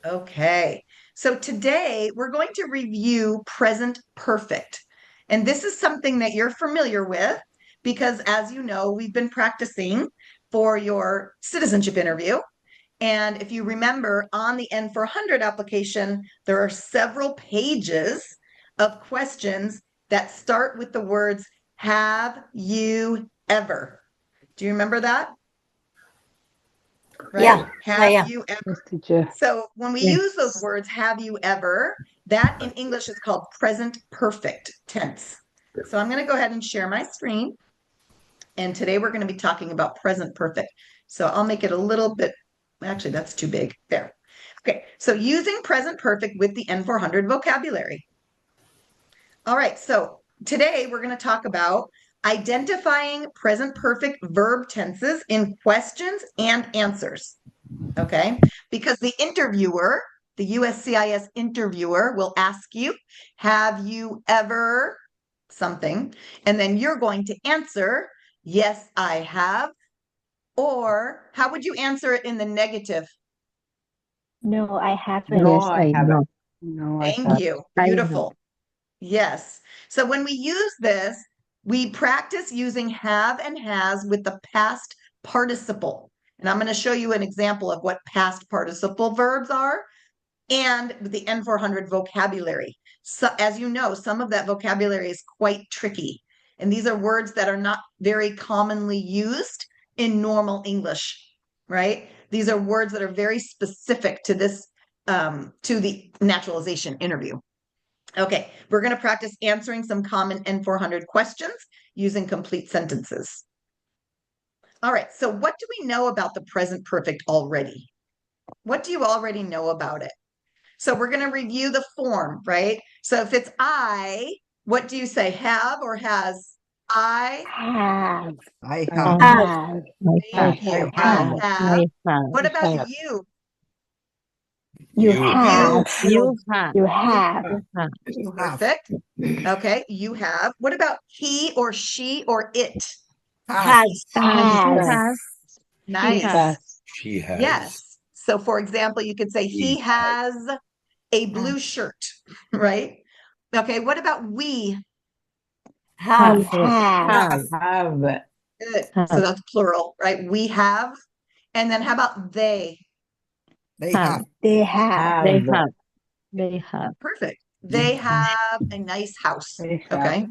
Okay. So today we're going to review present perfect. And this is something that you're familiar with because, as you know, we've been practicing for your citizenship interview. And if you remember on the N-400 application, there are several pages of questions that start with the words, have you ever? Do you remember that? Right? Yeah, yeah, Have yeah. you ever? Yes, teacher. So when we use those words, have you ever, that in English is called present perfect tense. So I'm going to go ahead and share my screen. And today we're going to be talking about present perfect. So I'll make it a little bit, actually, that's too big. There. Okay. So using present perfect with the N-400 vocabulary. All right. So today we're going to talk about identifying present perfect verb tenses in questions and answers. Okay. Because the interviewer, the USCIS interviewer will ask you, have you ever something? And then you're going to answer, yes, I have. Or how would you answer it in the negative? No, I haven't. Yes, No, I I haven't. know. No, I Thank have. you. I know. Beautiful. Yes. So when we use this, we practice using have and has with the past participle. And I'm going to show you an example of what past participle verbs are and with the N-400 vocabulary. So, as you know, some of that vocabulary is quite tricky. And these are words that are not very commonly used in normal English, right? These are words that are very specific to this, to the naturalization interview. Okay, we're going to practice answering some common N-400 questions using complete sentences. All right, so what do we know about the present perfect already? What do you already know about it? So we're going to review the form, right? So if it's I, what do you say? Have or has? I. Have. I I have. have. Have. I Thank Have. you. have. I I I have. have. have. I have. What I about have. you? You You You. have. have. You have. You You have. have. Have. You have. Perfect. Okay, you have. What about he or she or it? Has. Has. He Has. has. He Nice. has. She has. Yes. So for example, you could say he He has. has a blue shirt, right? Okay, what about we? We Have. have. Have. Have. Good. So Have. that's plural, right? We have. And then how about they? They Have. have. They have. They Have. have. They have. Perfect. They have a nice house. They have. Okay.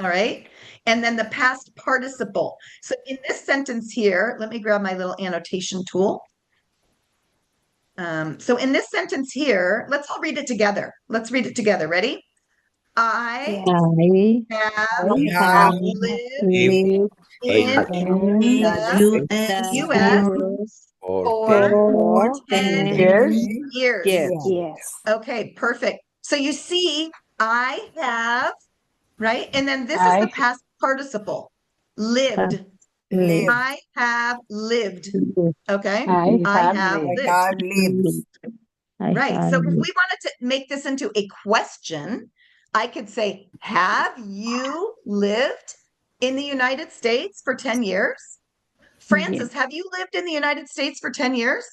All right. And then the past participle. So in this sentence here, let me grab my little annotation tool. So in this sentence here, let's all read it together. Let's read it together. Ready? I Yes. I have I have have lived Lived lived in in in the USA the US US for for 10 for For 10 and 10 years. yes. years. yes. Okay, perfect. So you see, I have, right? And then this is the I past participle, have lived. lived. Live. I have lived. Okay. I I have have I lived. lived. have lived. Lived. I Right. have So if we lived. wanted to make this into a question, I could say, have you lived in the United States for 10 years? Yes. Francis, have you lived in the United States for 10 years?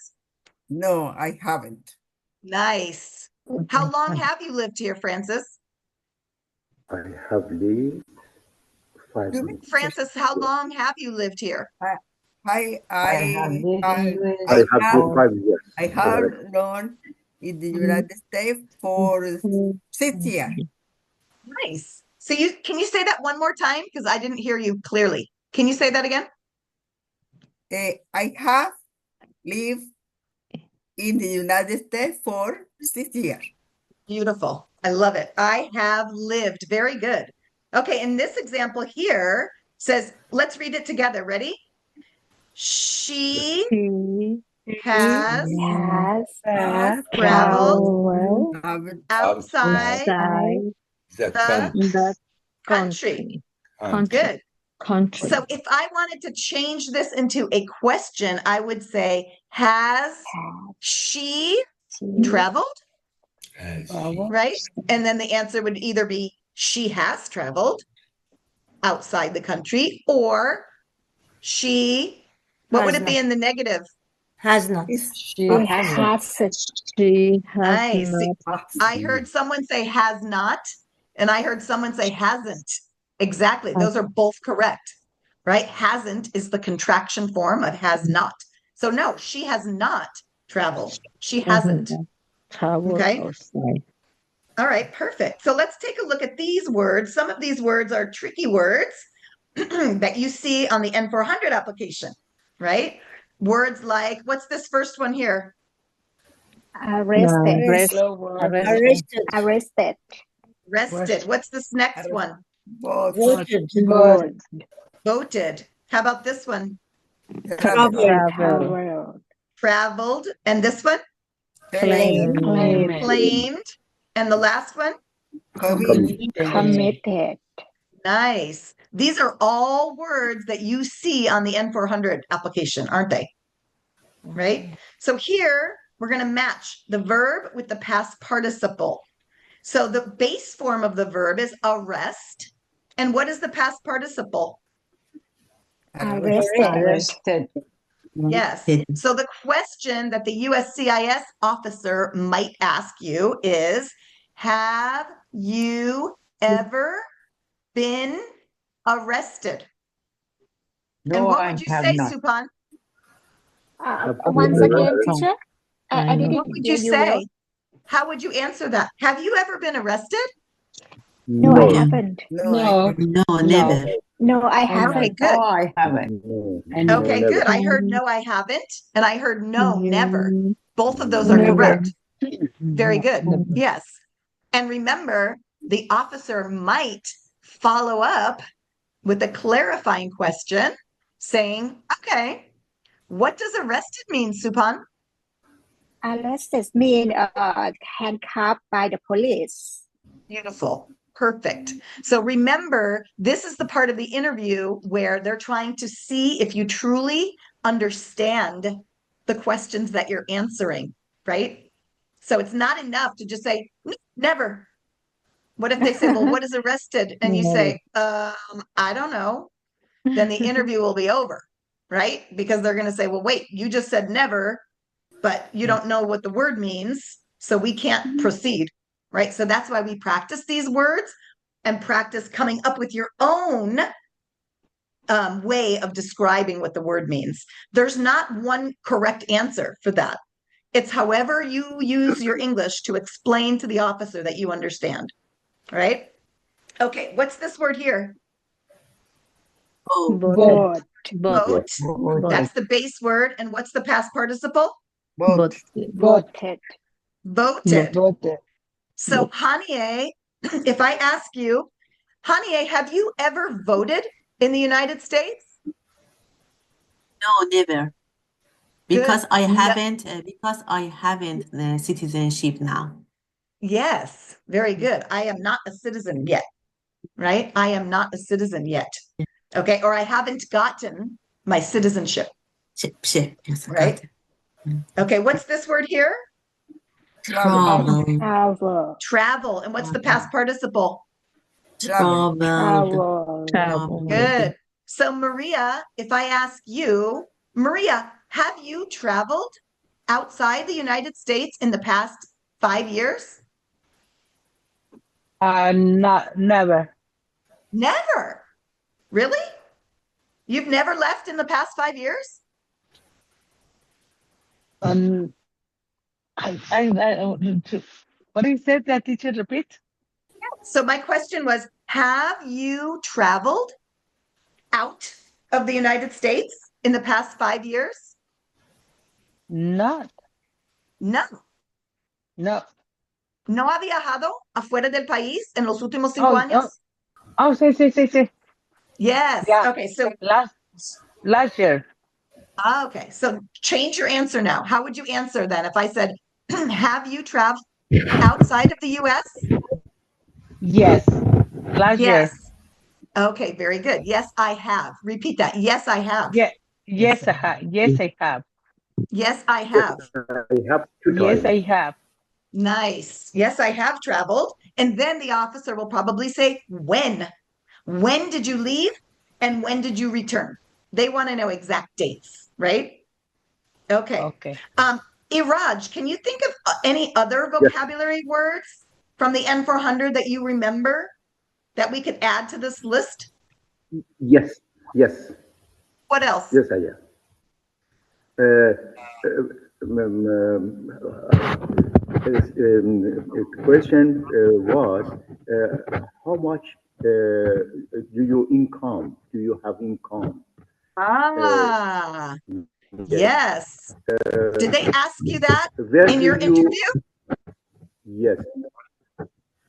No, I haven't. Nice. How long have you lived here, Francis? I have lived 5 months. Francis, how long have you lived here? I I I have I lived in I, I US I have have lived for 5 years. I have known in the United States for 6 years. Nice. So you can you say that one more time? Because I didn't hear you clearly. Can you say that again? I have lived in the United States for 6 years. Beautiful. I love it. I have lived. Very good. Okay, and this example here says, let's read it together. Ready? She she has Has Have traveled traveled traveled outside outside The the the country. country. country. Good. Country. So if I wanted to change this into a question, I would say, has she she traveled? Has she? Travel Right? And then the answer would either be she has traveled outside the country or she, what would has it be not in the negative? Has not. She It has Nice. See, not. I heard someone say has not, and I heard someone say hasn't. Exactly. Those are both correct, right? Hasn't is the contraction form of has not. So no, she has not traveled. She hasn't. Travel Okay. outside. All right, perfect. So let's take a look at these words. Some of these words are tricky words that you see on the N-400 application, right? Words like, what's this first one here? Arrested. Arrested. Arrested. Rested. What's this next one? Voted. Vote. Voted. How about this one? Traveled. Travel. Traveled. And this one? Claim. Claimed. And the last one? Committed. Nice. These are all words that you see on the N-400 application, aren't they? Right? So here we're going to match the verb with the past participle. So the base form of the verb is arrest. And what is the past participle? Arrested. Yes. So the question that the USCIS officer might ask you is, have you ever been arrested? And what would you say, Supan? Once again, teacher, I didn't What would hear you you well. say? How would you answer that? Have you ever been arrested? No, I haven't. No, never. No, I Okay, haven't. good. I haven't. Okay, never. good. I heard no, I haven't. And I heard no, never. Both of those are correct. Very good. Yes. And remember, the officer might follow up with a clarifying question saying, okay, what does arrested mean, Supan? Arrested mean handcuffed by the police. Beautiful. Perfect. So remember, this is the part of the interview where they're trying to see if you truly understand the questions that you're answering, right? So it's not enough to just say, never. What if they say, well, what is arrested? And you say, I don't know. Then the interview will be over, right? Because they're going to say, well, wait, you just said never, but you don't know what the word means. So we can't proceed, right? So that's why we practice these words and practice coming up with your own way of describing what the word means. There's not one correct answer for that. It's however you use your English to explain to the officer that you understand, right? Okay, what's this word here? Vote. Vote. That's the base word. And what's the past participle? Voted. Voted. So, Hanie, if I ask you, Hanie, have you ever voted in the United States? No, never. Because Good. I haven't. Because I haven't the citizenship now. Yes, very good. I am not a citizen yet, right? I am not a citizen yet. Okay, or I haven't gotten my citizenship, Yes, I right? got it. Okay, what's this word here? Travel. Travel. And what's the past participle? Travel. Good. So, Maria, if I ask you, Maria, have you traveled outside the United States in the past 5 years? Never. Never. Really? You've never left in the past 5 years? What is it that teacher repeat? So my question was, have you traveled out of the United States in the past 5 years? Not. No. No. ¿No ha viajado afuera del país en los últimos 5 años? Sí. Yes. Yeah. Okay, so Last year. okay, so change your answer now. How would you answer then if I said, have you traveled outside of the US? Yes. Last year. Yes. Okay, very good. Yes, I have. Repeat that. Yes, I have. Yeah. Yes, I have. Yes, I have. Yes, I have. I have to Yes, try. I have. Nice. Yes, I have traveled. And then the officer will probably say, when? When did you leave? And when did you return? They want to know exact dates, right? Okay. Okay. Iraj, can you think of any other vocabulary words from the N-400 that you remember that we could add to this list? Yes, yes, What else? yes, I am. The question was, how much do you income? Do you have income? Ah, Yes. yes. Did they ask you that Where in do your you? interview? Yes,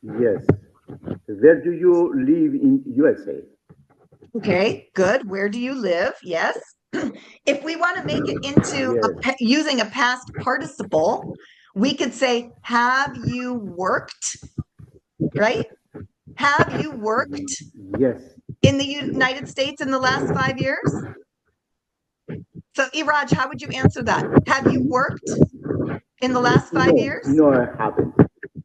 yes. Where do you live in USA? Okay, good. Where do you live? Yes. If we want to make it into Yes, using a past participle, we could say, have you worked? Right? Have you worked yes. in the United States in the last 5 years? So, Iraj, how would you answer that? Have you worked in the last 5 No, years? no, I haven't.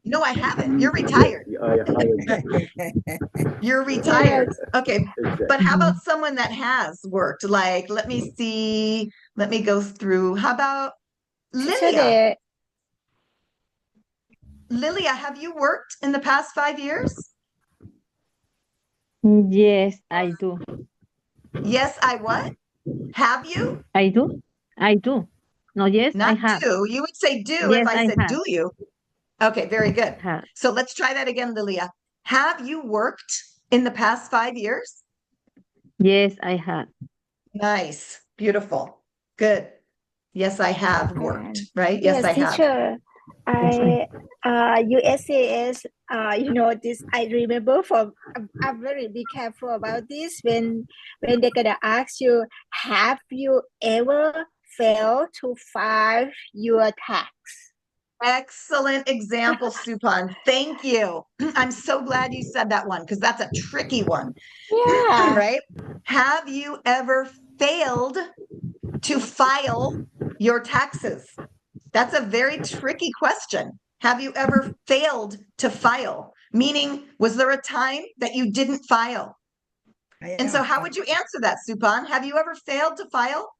No, I haven't. You're Yes, retired. I haven't. You're retired. Yes. Okay. Exactly. But how about someone that has worked? Like, let me see. Let me go through. How about Teacher, Lilia? Lilia, have you worked in the past 5 years? Yes, I do. Yes, I what? Have you? I do. I do. No, yes, I Not have. do. You would say do if Yes, I I said have. do you. Okay, very good. Have. So let's try that again, Lilia. Have you worked in the past 5 years? Yes, I have. Nice. Beautiful. Good. Yes, I have worked, right? Yes, yes, I have. teacher. Yes, USAS, this I remember from, I'm very be careful about this when they're gonna ask you, have you ever failed to file your tax? Excellent example, Supan. Thank you. I'm so glad you said that one because that's a tricky one, Yeah. right? Have you ever failed to file your taxes? That's a very tricky question. Have you ever failed to file? Meaning, was there a time that you didn't file? And so, how would you answer that, Supan? Have you ever failed to file?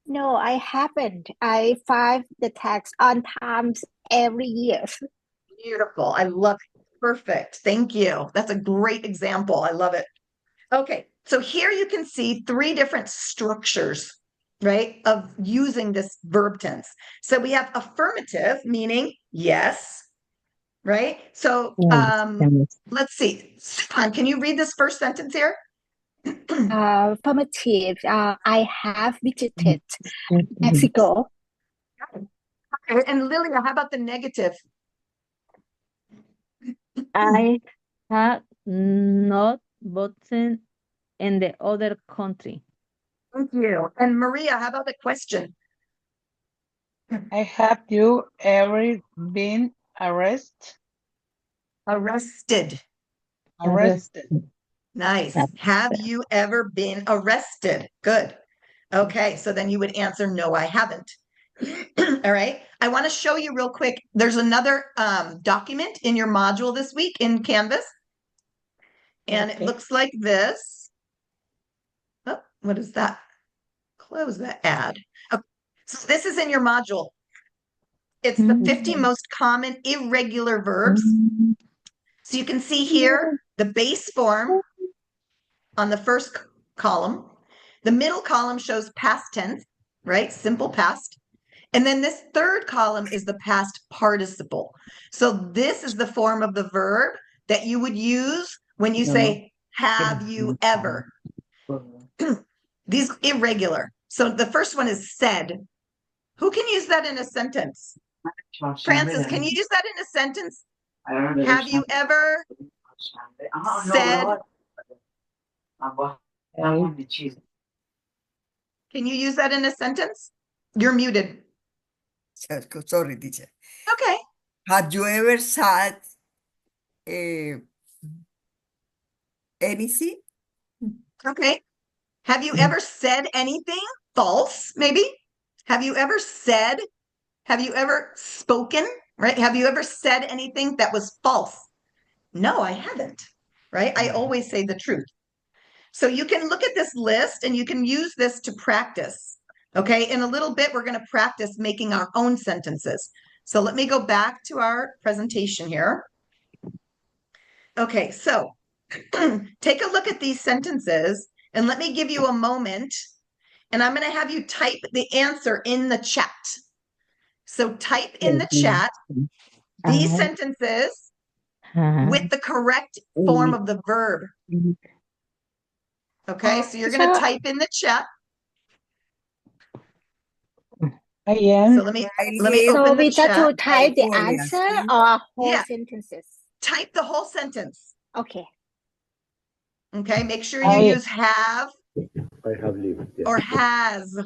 No, I haven't. I file the tax on time every year. Beautiful. I love it. Perfect. Thank you. That's a great example. I love it. Okay. So here you can see 3 different structures, right, of using this verb tense. So we have affirmative, meaning yes, right? So yes. let's see. Supan, can you read this first sentence here? Affirmative. I have visited Mexico. Okay. And Lilia, how about the negative? I have not voted in the other country. Thank you. And Maria, how about the question? Have you ever been arrested? Arrested. Arrested. Nice. That's Have you ever been arrested? Good. Okay, so then you would answer, no, I haven't. All right. I want to show you real quick. There's another document in your module this week in Canvas. And it Okay. looks like this. Oh, what is that? Close that ad. Okay. So this is in your module. It's the 50 most common irregular verbs. So you can see here the base form on the first column. The middle column shows past tense, right? Simple past. And then this third column is the past participle. So this is the form of the verb that you would use when you say, have you ever? These irregular. So the first one is said. Who can use that in a sentence? Francis, can you use that in a sentence? Have you ever said? Can you use that in a sentence? You're muted. Sorry, teacher. Okay. Have you ever said anything? Okay. Have you ever said anything false, maybe? Have you ever said, have you ever spoken, right? Have you ever said anything that was false? No, I haven't, right? I always say the truth. So you can look at this list and you can use this to practice. Okay, in a little bit, we're going to practice making our own sentences. So let me go back to our presentation here. Okay, so take a look at these sentences and let me give you a moment and I'm going to have you type the answer in the chat. So type in the chat these sentences with the correct form of the verb. Okay, so you're going to type in the chat. I So am. let me live So open the we got to chat. type the California, answer see? or whole Yeah. sentences. Type the whole sentence. Okay. Okay, make sure you I use have I have lived. Yes. or has.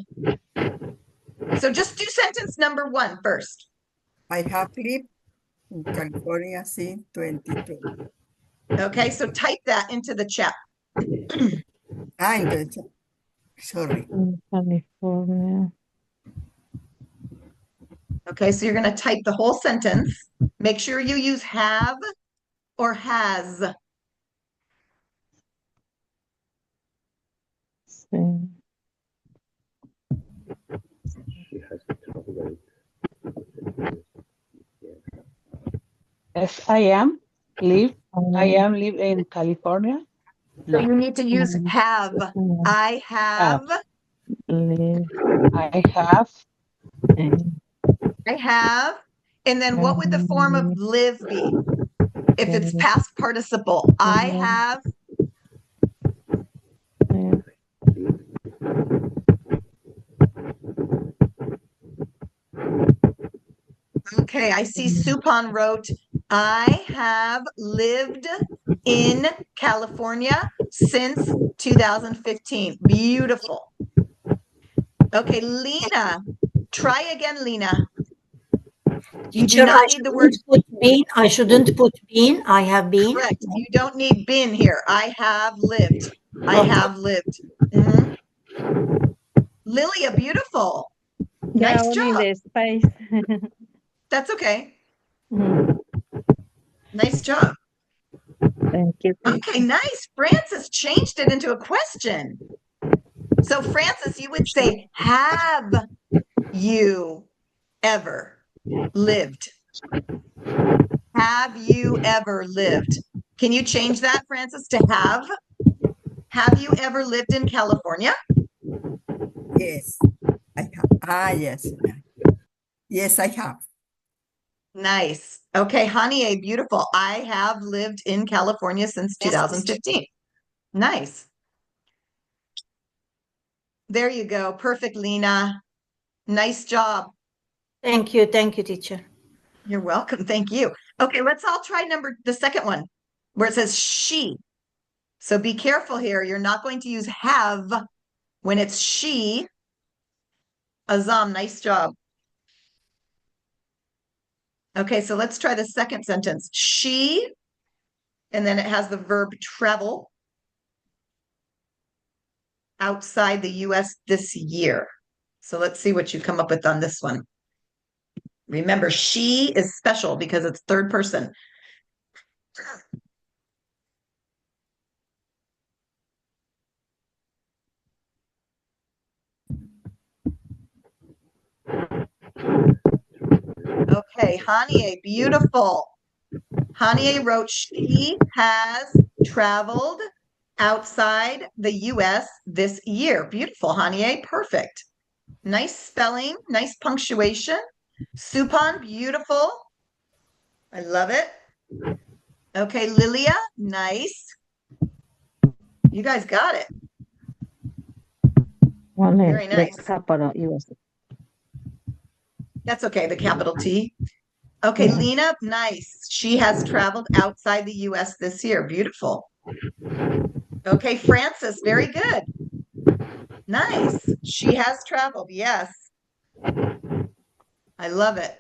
So just do sentence number 1 first. I have lived in California since 2020. Okay, so type that into the chat. Into the chat. Sorry. In California. Okay, so you're going to type the whole sentence. Make sure you use have or has. Sí. She has traveled. Yes, I am. Live. I am live in California. So No. you need to use have. I have. Live I have. in I have. And then what would the form of live be? If it's past participle, I have. Okay, I see Supan wrote, I have lived in California since 2015. Beautiful. Okay, Lena, try again, Lena. You do Teacher, not need the word I shouldn't put been. I have been. correct. You don't need been here. I have lived. I Okay. have lived. Mhm. Lilia, beautiful. Yeah, Nice only job. the space. That's okay. Mhm. Nice job. Thank you. Okay, nice. Francis changed it into a question. So, Francis, you would say, have you ever lived? Have you ever lived? Can you change that, Francis, to have? Have you ever lived in California? Yes, I have. Yes. Yes, I have. Nice. Okay, Hanie, beautiful. I have lived in California since 2015. Nice. There you go. Perfect, Lena. Nice job. Thank you, teacher. You're welcome. Thank you. Okay, let's all try the second one where it says she. So be careful here. You're not going to use have when it's she. Azam, nice job. Okay, so let's try the second sentence. She, and then it has the verb travel outside the US this year. So let's see what you come up with on this one. Remember, she is special because it's third person. Okay, Hanie, beautiful. Hanie wrote, she has traveled outside the US this year. Beautiful, Hanie, perfect. Nice spelling, nice punctuation. Supan, beautiful. I love it. Okay, Lilia, nice. You guys got it. Only Very the nice. capital US. That's okay, the capital T. Okay, Yeah. Lena, nice. She has traveled outside the US this year. Beautiful. Okay, Francis, very good. Nice. She has traveled. Yes. I love it.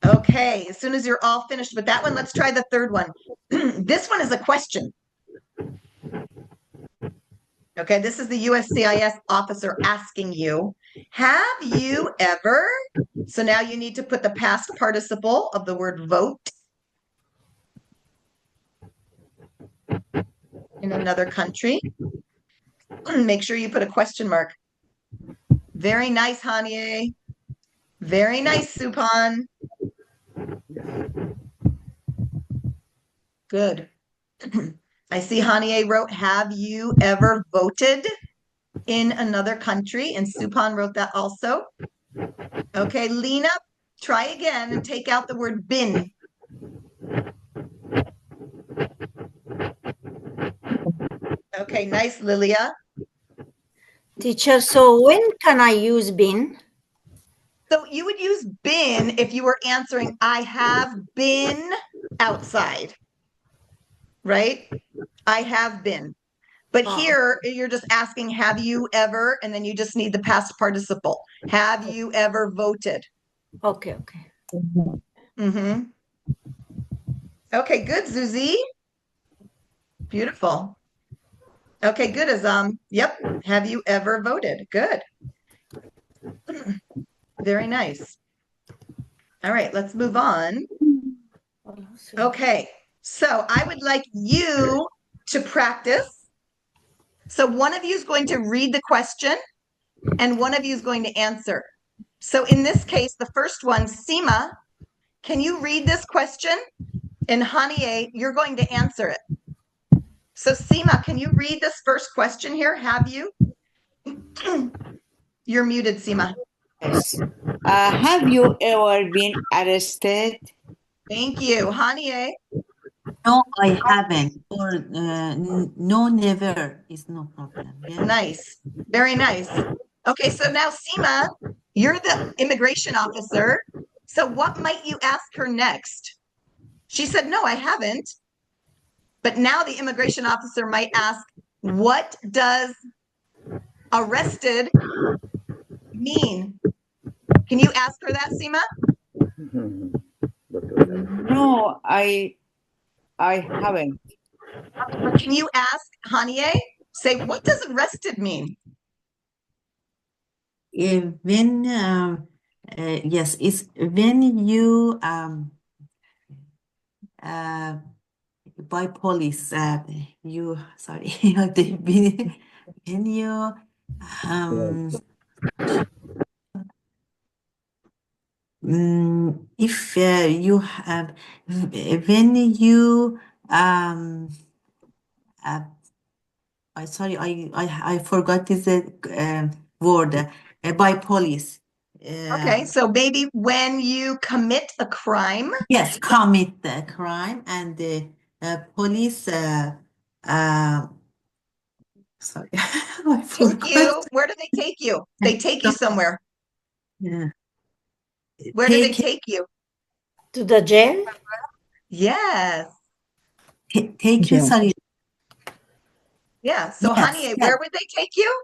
Okay, as soon as you're all finished with that one, let's try the third one. This one is a question. Okay, this is the USCIS officer asking you, have you ever? So now you need to put the past participle of the word vote in another country. Make sure you put a question mark Very nice, Hanye. Very nice, Supan. Good. I see Hanye wrote, have you ever voted in another country? And Supan wrote that also. Okay, Lena, try again and take out the word bin. Okay, nice, Lilia. Teacher, so when can I use been? So you would use been if you were answering, I have been outside, right? I have been. But here you're just asking, have you ever, and then you just need the past participle. Have you ever voted? Okay, okay. Mm-hmm. Okay, good, Zuzi. Beautiful. Okay, good, Azam. Yep. Have you ever voted? Good. Very nice. All right, let's move on. Okay, so I would like you to practice. So one of you is going to read the question and one of you is going to answer. So in this case, the first one, Seema, can you read this question? And Hanie, you're going to answer it. So Seema, can you read this first question here? Have you? You're muted, Seema. Yes. Have you ever been arrested? Thank you. Hanie? No, I haven't. Or no, never is no problem. Yeah. Nice. Very nice. Okay, so now Seema, you're the immigration officer. So what might you ask her next? She said, no, I haven't. But now the immigration officer might ask, what does arrested mean? Can you ask her that, Seema? No, I haven't. Can you ask Hanie? Say, what does arrested mean? When yes, it's when you by police you sorry when you if you have when you I sorry I forgot this word by police. Okay, so maybe when you commit a crime. Yes, commit the crime and the police. Sorry, I Take you. forgot. Where do they take you? They take you somewhere. Yeah. Where do they take you? To the jail? Yes. Take you. Yeah. Sorry, Yeah. So, Yes, Hanie, yes. where would they take you?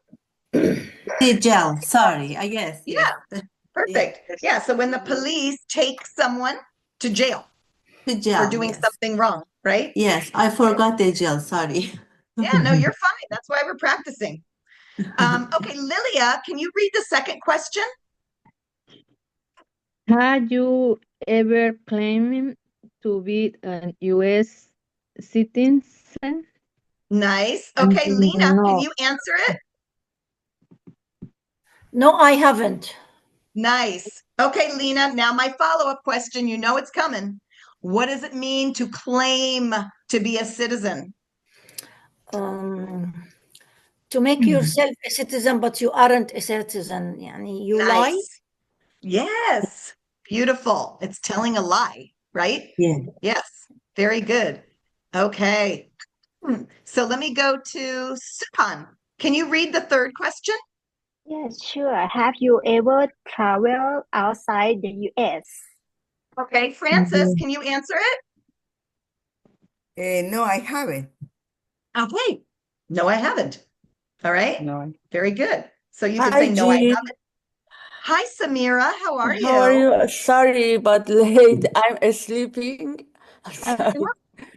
the jail. Sorry, I guess. Yeah. Yes, Perfect. Yeah. So when the police take someone to jail the for jail. doing Yes, something wrong, right? yes. I forgot the jail. Sorry. Yeah, no, you're fine. That's why we're practicing. Okay, Lilia, can you read the second question? Have you ever claimed to be a U.S. citizen? Nice. Okay, Lena, can No. you answer it? No, I haven't. Nice. Okay, Lena, now my follow-up question, you know it's coming. What does it mean to claim to be a citizen? To make yourself a citizen, but you aren't a citizen. Yani you lie. Nice. Yes. Beautiful. It's telling a lie, right? Yeah. Yes. Very good. Okay. So let me go to Supan. Can you read the third question? Yes, sure. Have you ever traveled outside the US? Okay, Francis, can you answer it? No, I haven't. Okay. No, I haven't. All right. No. Very good. So you can Hi, say, no, I Jean. haven't. Hi, Samira. How are How are you? you? Sorry, but late. I'm sleeping. Sorry.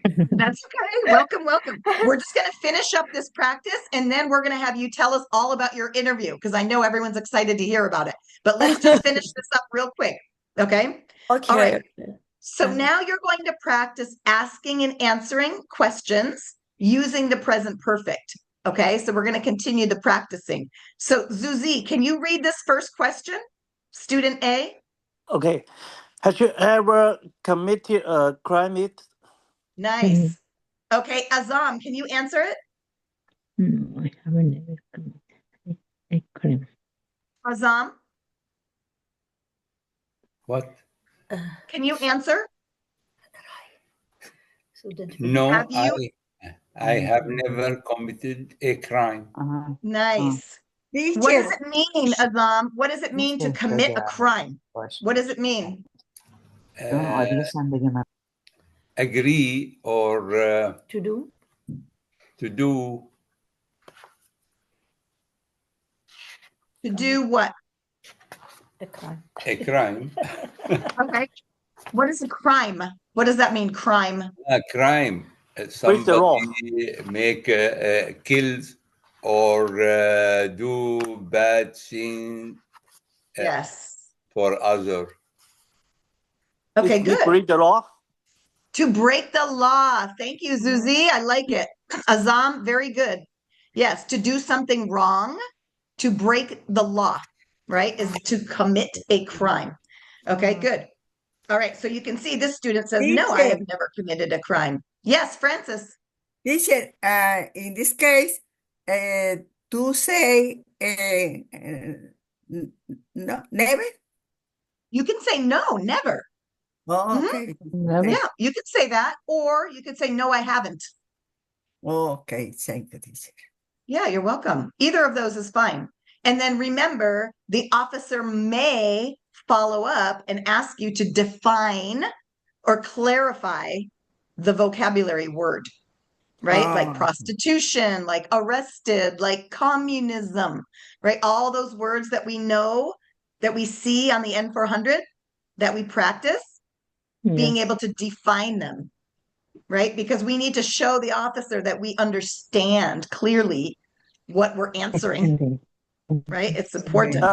That's okay. Welcome, welcome. We're just going to finish up this practice and then we're going to have you tell us all about your interview because I know everyone's excited to hear about it. But let's just finish this up real quick. Okay. Okay. All right. Okay. So now you're going to practice asking and answering questions using the present perfect. Okay, so we're going to continue the practicing. So Zuzi, can you read this first question? Student A? Okay. Have you ever committed a crime? Nice. Okay, Azam, can you answer it? No, I haven't ever committed a crime. Azam, What? can you answer? No, Have you? I have never committed a crime. Nice. What Teacher, does it mean, Azam? What does it mean to commit a crime? What does it mean? Agree or To do? to do To do what? A crime. a crime. Okay. What is a crime? What does that mean, crime? A crime. Break the law. Somebody make kills or do bad thing Yes. for other. Okay, It means good. break the law. To break the law. Thank you, Zuzi. I like it. Azam, very good. Yes, to do something wrong, to break the law, right, is to commit a crime. Okay, good. All right, so you can see this student says, no, I have teacher, never committed a crime. Yes, Francis. teacher, in this case, to say no, never? You can say no, never. Oh, Mhm. okay. Never. Yeah, you could say that, or you could say, no, I haven't. Okay, thank you, teacher. Yeah, you're welcome. Either of those is fine. And then remember, the officer may follow up and ask you to define or clarify the vocabulary word, right? Like prostitution, like arrested, like communism, right? All those words that we know, that we see on the N-400, that we practice, being Yes. able to define them, right? Because we need to show the officer that we understand clearly what we're answering, Ending. right? It's important.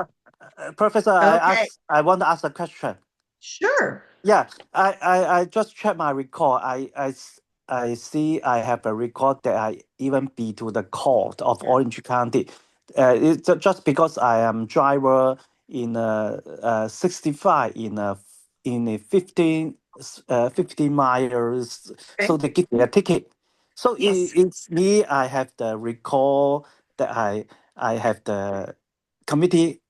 Professor, Okay, I want to ask a question. sure. Yeah, I just checked my record. I see I have a record that I even be to the court of Orange County. It's just because I am driver in 65 in a 15 miles, Okay. so they give me a ticket. So Yes. it's me. I have the record that I have the committee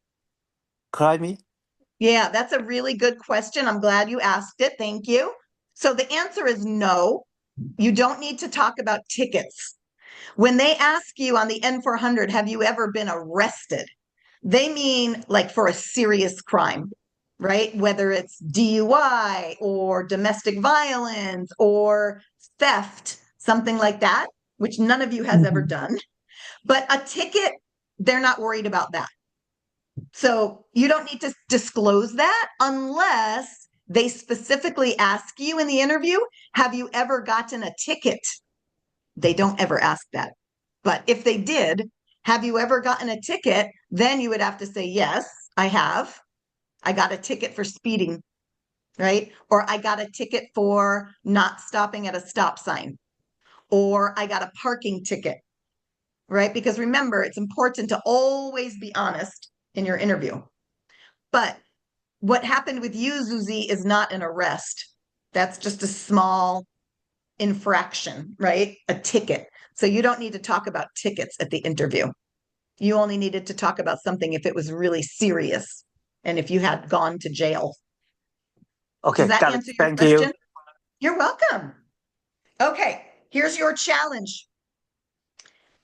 crime. Yeah, that's a really good question. I'm glad you asked it. Thank you. So the answer is no. You don't need to talk about tickets. When they ask you on the N-400, have you ever been arrested? They mean like for a serious crime, right? Whether it's DUI or domestic violence or theft, something like that, which none of you has ever done. But a ticket, they're not worried about that. So you don't need to disclose that unless they specifically ask you in the interview, have you ever gotten a ticket? They don't ever ask that. But if they did, have you ever gotten a ticket? Then you would have to say, yes, I have. I got a ticket for speeding, right? Or I got a ticket for not stopping at a stop sign. Or I got a parking ticket, right? Because remember, it's important to always be honest in your interview. But what happened with you, Zuzi, is not an arrest. That's just a small infraction, right? A ticket. So you don't need to talk about tickets at the interview. You only needed to talk about something if it was really serious and if you had gone to jail. Okay, Does that got it. answer your Thank question? you. You're welcome. Okay, here's your challenge.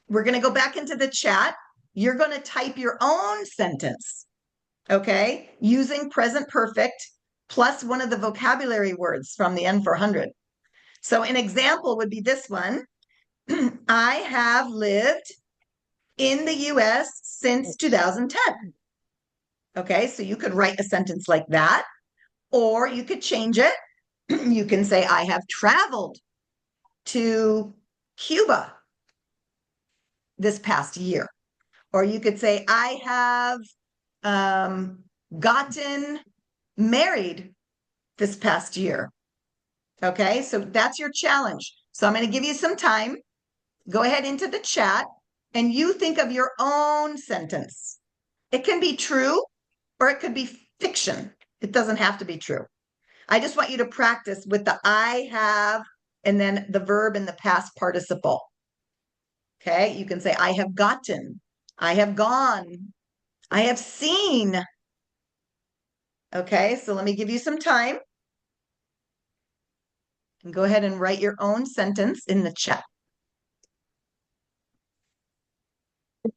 We're going to go back into the chat. You're going to type your own sentence, okay, using present perfect plus one of the vocabulary words from the N-400. So an example would be this one. I have lived in the US since 2010. Okay, so you could write a sentence like that, or you could change it. You can say, I have traveled to Cuba this past year. Or you could say, I have gotten married this past year. Okay, so that's your challenge. So I'm going to give you some time. Go ahead into the chat. and you think of your own sentence. It can be true or it could be fiction. It doesn't have to be true. I just want you to practice with the I have and then the verb in the past participle. Okay, you can say, I have gotten, I have gone, I have seen. Okay, so let me give you some time. And go ahead and write your own sentence in the chat. I'm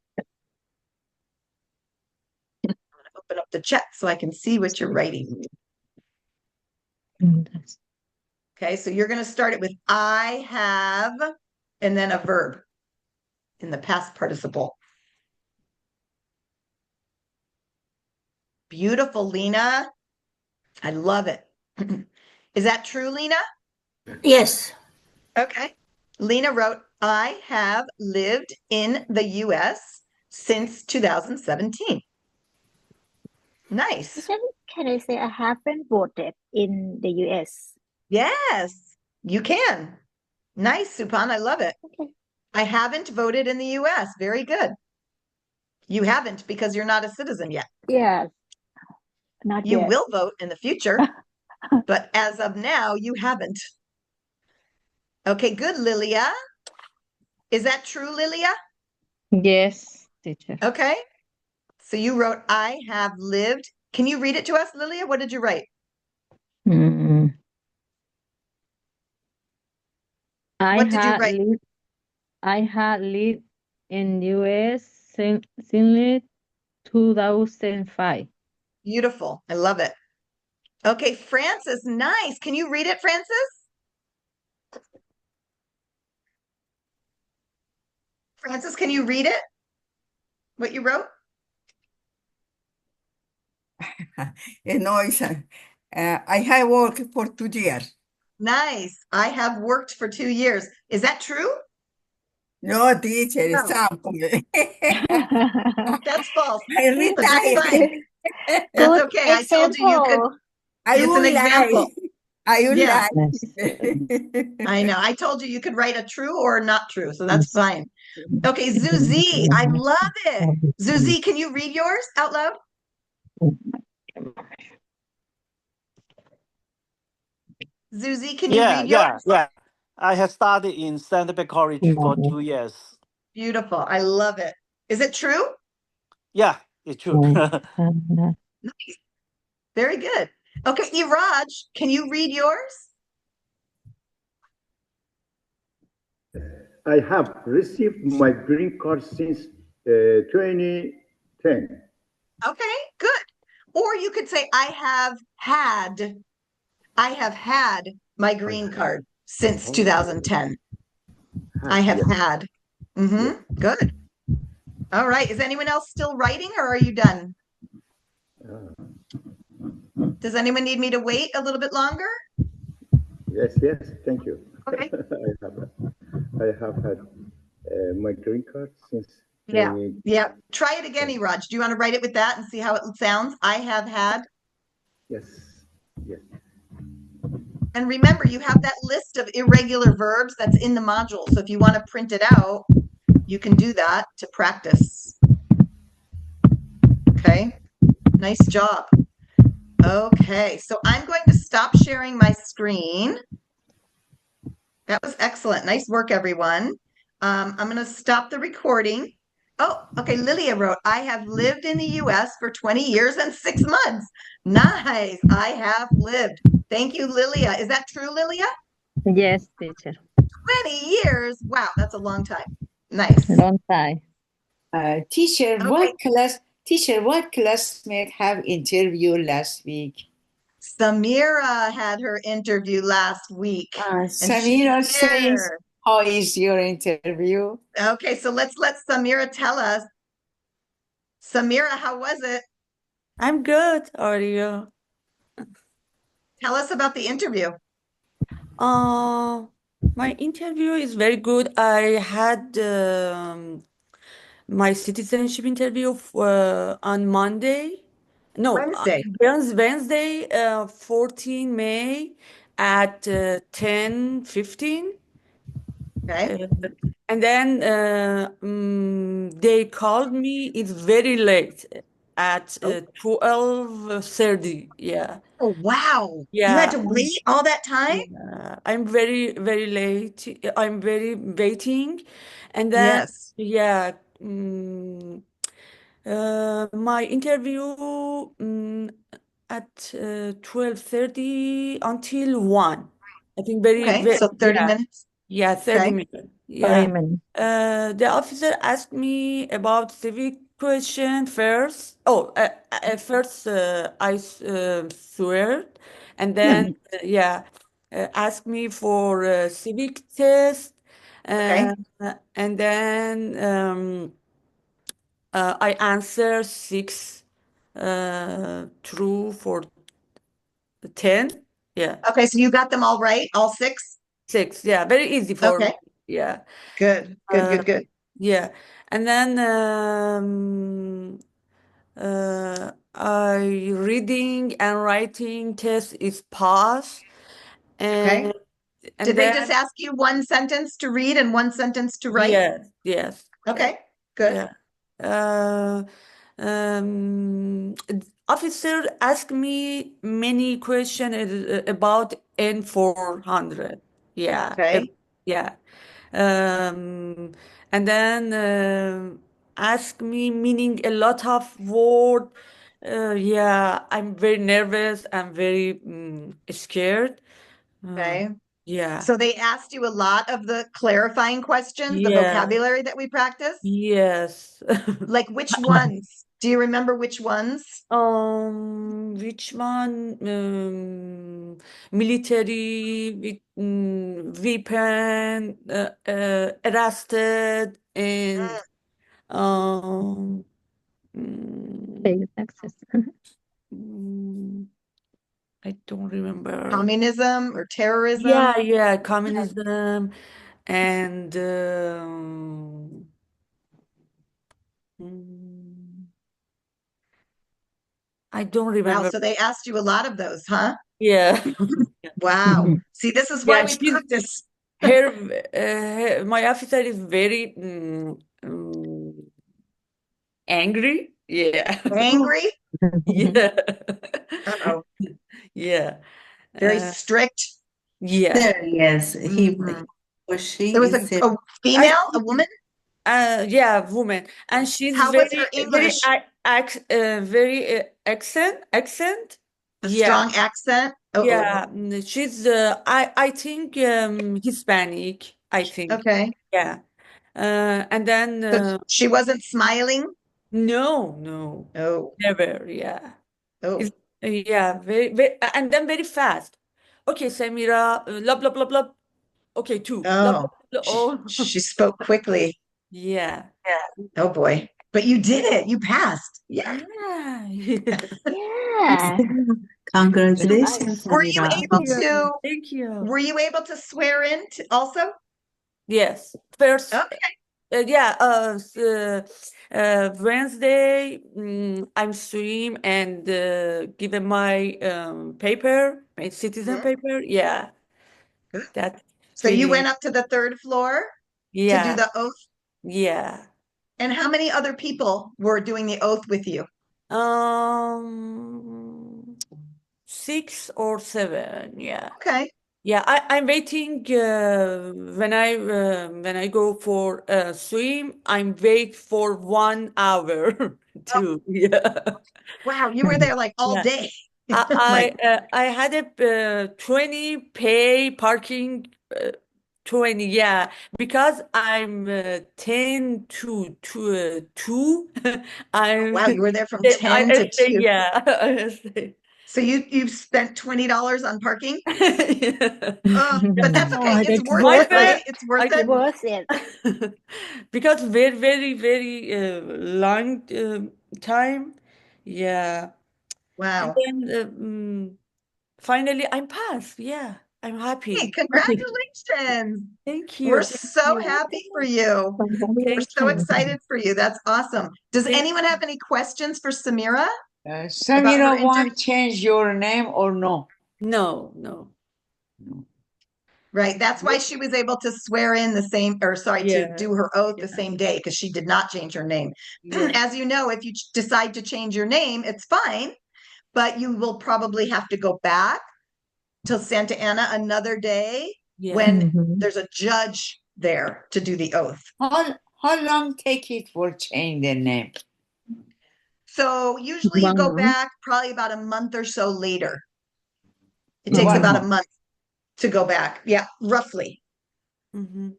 going to open up the chat so I can see what you're writing. Okay, so you're going to start it with I have, and then a verb in the past participle. Beautiful, Lena. I love it. Is that true, Lena? Yes. Okay. Lena wrote, I have lived in the US since 2017. Nice. Can I say I haven't voted in the US? Yes, you can. Nice, Supan. I love it. Okay. I haven't voted in the US. Very good. You haven't because you're not a citizen yet. Yes. Not You yet. will vote in the future, but as of now, you haven't. Okay, good, Lilia. Is that true, Lilia? Yes, teacher. Okay. So you wrote, I have lived. Can you read it to us, Lilia? What did you write? Mm, What did you write? I had lived in US since 2005. Beautiful. I love it. Okay, Francis, nice. Can you read it, Francis? Francis, can you read it? What you wrote? No, I have worked for 2 years. Nice. I have worked for 2 years. Is that true? No, teacher, No. sample. That's false. I But that's retired. fine. That's Good okay. I told you could. example. I It's an would example. like. I would Yeah. like. I know. I told you you could write a true or not true, so that's fine. Okay, Zuzi, I love it. Zuzi, can you read yours out loud? Zuzi, can you read yours? Yeah. I have studied in Sandberg College for 2 years. Beautiful. I love it. Is it true? Yeah, it's true. Nice. Very good. Okay, Iraj, can you read yours? I have received my green card since 2010. Okay, good. Or you could say, I have had my green card since 2010. I have yes. had. Good. All right. Is anyone else still writing or are you done? Does anyone need me to wait a little bit longer? Yes, thank you. Okay. I have had my green card since Yeah. Try it again, Iraj. Do you want to write it with that and see how it sounds? I have had. Yes. And remember, you have that list of irregular verbs that's in the module. So if you want to print it out, you can do that to practice. Okay. Nice job. Okay. So I'm going to stop sharing my screen. That was excellent. Nice work, everyone. I'm going to stop the recording. Oh, okay. Lilia wrote, I have lived in the US for 20 years and 6 months. Nice. I have lived. Thank you, Lilia. Is that true, Lilia? Yes, teacher. 20 years. Wow, that's a long time. Nice. Long time. Teacher, Okay. what classmate have interview last week? Samira had her interview last week. Samira says, how is your interview? Okay, so let's let Samira tell us. Samira, how was it? I'm good. How are you? Tell us about the interview. My interview is very good. I had my citizenship interview on Monday. No, Wednesday. Wednesday, 14 May at 10:15. Okay. And then they called me. It's very late at 12:30. Yeah. Oh, wow. You had Yeah. to wait all that time? Yeah. I'm very, very late. I'm very waiting. And then, Yes. yeah, my interview at 12:30 until 1. I think very, Okay. very, So 30 yeah. minutes. Yeah, 30 Okay. minutes. Yeah. 30 minutes. The officer asked me about civic question first. Oh, first I swear, and then yeah, asked me for civic test, Okay. uh, and then I answer six true for 10. Yeah, Okay. So you got them all right, all six? six. Yeah, very easy for me. Okay. Yeah. Good. Good, Uh, good, good. yeah, and then I reading and writing test is pass, Okay. and Did they just then ask you one sentence to read and one sentence to write? yes, yes, yes, Okay. Good. yeah. Uh, um, Officer asked me many questions about N-400. Yeah, Okay. yeah. Um, and then ask me meaning a lot of word. Yeah, I'm very nervous. I'm very scared. Uh, Okay. yeah, So they asked you a lot of the clarifying questions, the yeah, vocabulary that we practice? yes. Like which ones? Do you remember which ones? Which one? Military with weapon, arrested, and um, mm, Failed access. mm, I don't remember. Communism or terrorism? Yeah, yeah, communism and mm, I don't Wow. remember. So they asked you a lot of those, huh? Yeah, Wow. See, this is why yeah. we She's practice. my officer is very angry. Yeah, Angry? yeah, Uh-oh. yeah, Very uh, strict. yeah. There, yes, he Mhm. or she There was is a I female, a woman? yeah, woman, and she's How was her very, very, English? very accent. A Yeah, strong accent? Uh-oh. yeah. She's I think Hispanic. I think. Okay. Yeah. And then So she wasn't smiling? no, no, Oh. never. Yeah. Oh. It's, yeah, very, very, and then very fast. Okay, Samira, blah blah blah blah. Okay, two, blah Oh. blah blah. Oh, She spoke quickly. yeah, Oh boy. But you did it. You passed. Yeah. yeah. Yeah. congratulations, Were you Samira. able Thank you. to Thank you. were you able to swear in also? Yes, first, Okay. yeah. Wednesday, I'm swim and given my paper, my citizen Mhm. paper. Yeah, Good. that So you went feeling. up to the third floor to do Yeah, the oath? yeah. And how many other people were doing the oath with you? Um, 6 or 7. Yeah, Okay. yeah. I'm waiting. When I go for a swim, I'm wait for 1 hour Oh, too. Yeah, wow, you were there like all yeah. day. My I had a 20 pay parking. 20, yeah, because I'm 10 to 2. I'm wow, you were there from I 10 to stay, 2. yeah. I stay. So you spent $20 on parking? Yeah. But that's okay. Oh, It's that's worth My it, worth right? it. friend, It's worth I it. can Worth it. because very, very, very long time. Yeah. And Wow. then finally I'm passed. Yeah. I'm Hey, happy. congratulations. Thank We're you. Thank so you. happy for you. We're Thank so you. excited for you. That's awesome. Does Thank anyone have any questions for Samira about her Samira interview? want change your name or no? No, no. No. Right. That's why she was able to swear in the same, or sorry, to Yeah. do her oath the Yeah. same day because she did not change her name. Yeah. As you know, if you decide to change your name, it's fine, but you will probably have to go back to Santa Ana another day Yeah. when Mhm. there's a judge there to do the oath. How long take it for change the name? So usually you go Wow. back probably about a month or so later. It takes 1 about a month. month to go back. Yeah, roughly, Mm-hmm.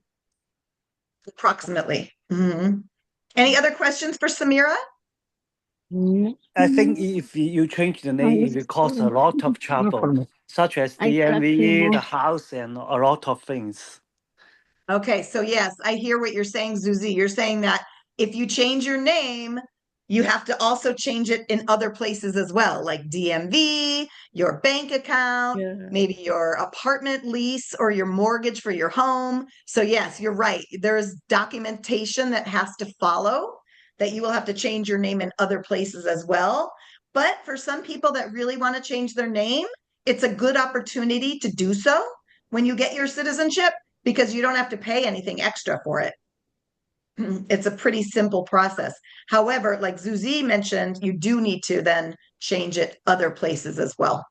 approximately. Mhm. Any other questions for Samira? I think if you change the name, it will cause a lot of trouble, such as DMV, the house, and a lot of things. Okay, so yes, I hear what you're saying, Zuzi. You're saying that if you change your name, you have to also change it in other places as well, like DMV, your bank account, Yeah. maybe your apartment lease or your mortgage for your home. So yes, you're right. There's documentation that has to follow that you will have to change your name in other places as well. But for some people that really want to change their name, it's a good opportunity to do so when you get your citizenship because you don't have to pay anything extra for it. It's a pretty simple process. However, like Zuzi mentioned, you do need to then change it other places as well.